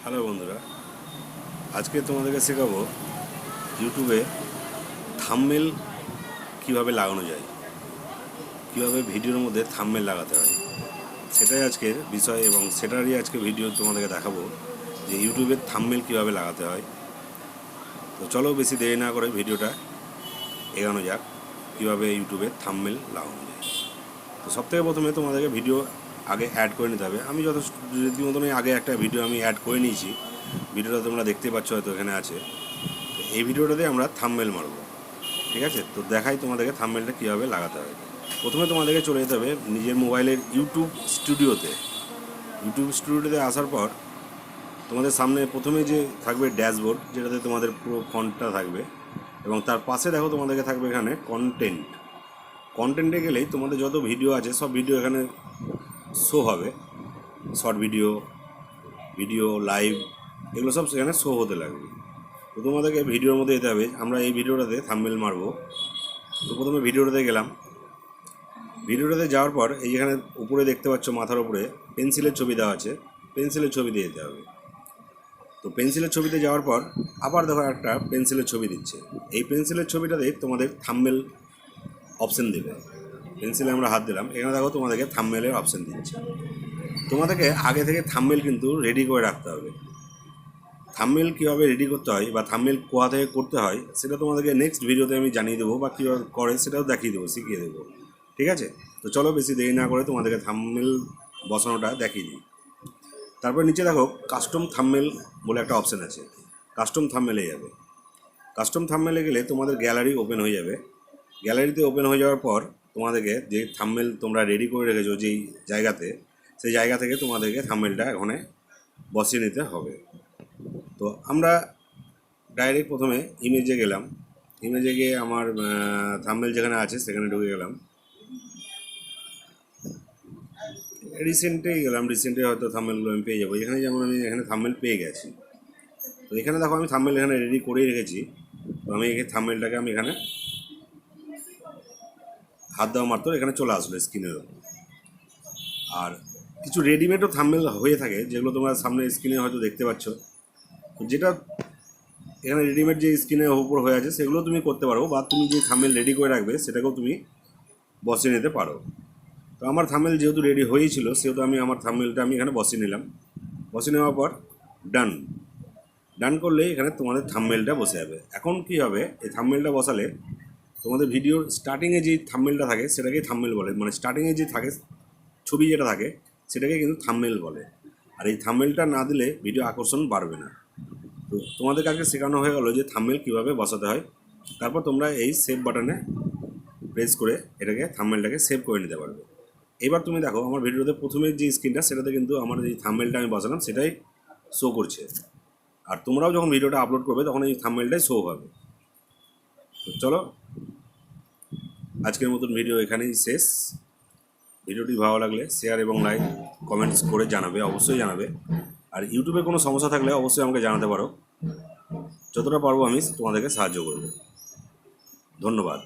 Hello বন্ধুরা, আজকে তোমাদেরকে শেখাবো ইউটিউবে থাম্বনেল কিভাবে লাগানো যায়, কিভাবে ভিডিওর মধ্যে থাম্বনেল লাগাতে হয়, সেটাই আজকের বিষয়। এবং সেটারই আজকে ভিডিও তোমাদেরকে দেখাবো যে ইউটিউবে থাম্বনেল কিভাবে লাগাতে হয়। তো চলো বেশি দেরি না করে ভিডিওটা এগানো যাক, কীভাবে ইউটিউবে থাম্বনেল লাগানো যায়। তো সবথেকে প্রথমে তোমাদেরকে ভিডিও আগে অ্যাড করে নিতে হবে। আমি রীতিমতনই আগে একটা ভিডিও আমি অ্যাড করে নিয়েছি, ভিডিওটা তোমরা দেখতে পাচ্ছ, হয়তো এখানে আছে। তো এই ভিডিওটাতে আমরা থাম্বনেল মারব, ঠিক আছে? তো দেখাই তোমাদেরকে থাম্বনেলটা কীভাবে লাগাতে হবে। প্রথমে তোমাদেরকে চলে যেতে হবে নিজের মোবাইলের ইউটিউব স্টুডিওতে। ইউটিউব স্টুডিওতে আসার পর তোমাদের সামনে প্রথমে যে থাকবে ড্যাশবোর্ড, যেটাতে তোমাদের পুরো ফন্টটা থাকবে, এবং তার পাশে দেখো তোমাদেরকে থাকবে এখানে কন্টেন্টে গেলেই তোমাদের যত ভিডিও আছে সব ভিডিও এখানে শো হবে। শর্ট ভিডিও, ভিডিও লাইভ, এগুলো সব সেখানে শো হতে লাগবে। তো তোমাদেরকে ভিডিওর মধ্যে যেতে হবে। আমরা এই ভিডিওটাতে থাম্বনেল মারবো। তো প্রথমে ভিডিওটাতে গেলাম। ভিডিওটাতে যাওয়ার পর এই যেখানে উপরে দেখতে পাচ্ছ মাথার উপরে পেন্সিলের ছবি দেওয়া আছে, পেন্সিলের ছবি দিয়ে যেতে হবে। তো পেন্সিলের ছবিতে যাওয়ার পর আবার দেখো একটা পেন্সিলের ছবি দিচ্ছে। এই পেন্সিলের ছবিটাতে তোমাদের থাম্বনেল অপশান দেবে। পেন্সিলে আমরা হাত দিলাম, এখানে দেখো তোমাদেরকে থাম্বনেলের অপশান দিচ্ছে। তোমাদেরকে আগে থেকে থাম্বনেল কিন্তু রেডি করে রাখতে হবে। থাম্বনেল কীভাবে রেডি করতে হয় বা থাম্বনেল কোথা থেকে করতে হয় সেটা তোমাদেরকে নেক্সট ভিডিওতে আমি জানিয়ে দেবো, বা কীভাবে করে সেটাও দেখিয়ে দেবো, শিখিয়ে দেবো, ঠিক আছে? তো চলো বেশি দেরি না করে তোমাদেরকে থাম্বনেল বসানোটা দেখিয়ে দিই। তারপর নিচে দেখো কাস্টম থাম্বনেল বলে একটা অপশান আছে। কাস্টম থাম্বনেলে যাবে। কাস্টম থাম্বনেলে গেলে তোমাদের গ্যালারি ওপেন হয়ে যাবে। গ্যালারিতে ওপেন হয়ে যাওয়ার পর তোমাদেরকে যে থাম্বনেল তোমরা রেডি করে রেখেছো যেই জায়গাতে, সেই জায়গা থেকে তোমাদেরকে থাম্বনেলটা ওখানে বসিয়ে নিতে হবে। তো আমরা ডাইরেক্ট প্রথমে ইমেজে গেলাম। ইমেজে গিয়ে আমার থাম্বনেল যেখানে আছে সেখানে ঢুকে গেলাম। রিসেন্টেই গেলাম, রিসেন্টে হয়তো থাম্বনেলগুলো আমি পেয়ে যাবো। এখানে যেমন আমি এখানে থাম্বনেল পেয়ে গেছি। তো এখানে দেখো আমি থাম্বনেল এখানে রেডি করেই রেখেছি। তো আমি এই থাম্বনেলটাকে আমি এখানে হাত দেওয়া মাত্র এখানে চলে আসলো স্ক্রিনের ওপর। আর কিছু রেডিমেডও থাম্বনেল হয়ে থাকে, যেগুলো তোমরা সামনে স্ক্রিনে হয়তো দেখতে পাচ্ছ। তো যেটা এখানে রেডিমেড যে স্ক্রিনের উপর হয়ে আছে সেগুলো তুমি করতে পারো, বা তুমি যে থাম্বনেল রেডি করে রাখবে সেটাকেও তুমি বসিয়ে নিতে পারো। তো আমার থাম্বনেল যেহেতু রেডি হয়েই ছিল, সেহেতু আমি আমার থাম্বনেলটা আমি এখানে বসিয়ে নিলাম। বসিয়ে নেওয়ার পর ডান করলেই এখানে তোমাদের থাম্বনেলটা বসে যাবে। এখন কি হবে, এই থাম্বনেলটা বসালে তোমাদের ভিডিওর স্টার্টিংয়ে যে থাম্বনেলটা থাকে সেটাকেই থাম্বনেল বলে, মানে স্টার্টিংয়ে যে থাকে ছবি যেটা থাকে সেটাকে কিন্তু থাম্বনেল বলে। আর এই থাম্বনেলটা না দিলে ভিডিও আকর্ষণ বাড়বে না। তো তোমাদের কাছে শেখানো হয়ে গেলো যে থাম্বনেল কীভাবে বসাতে হয়। তারপর তোমরা এই সেভ বাটনে প্রেস করে এটাকে থাম্বনেলটাকে সেভ করে নিতে পারবে। এবার তুমি দেখো আমার ভিডিওতে প্রথমে যে স্ক্রিনটা সেটাতে কিন্তু আমার এই থাম্বনেলটা আমি বসালাম সেটাই শো করছে। আর তোমরাও যখন ভিডিওটা আপলোড করবে তখন এই থাম্বনেলটাই শো হবে। তো চলো আজকের মতন ভিডিও এখানেই শেষ। ভিডিওটি ভালো লাগলে শেয়ার এবং লাইক কমেন্টস করে জানাবে, অবশ্যই জানাবে। আর ইউটিউবে কোনো সমস্যা থাকলে অবশ্যই আমাকে জানাতে পারো। যতটা পারবো আমি তোমাদেরকে সাহায্য করব। ধন্যবাদ।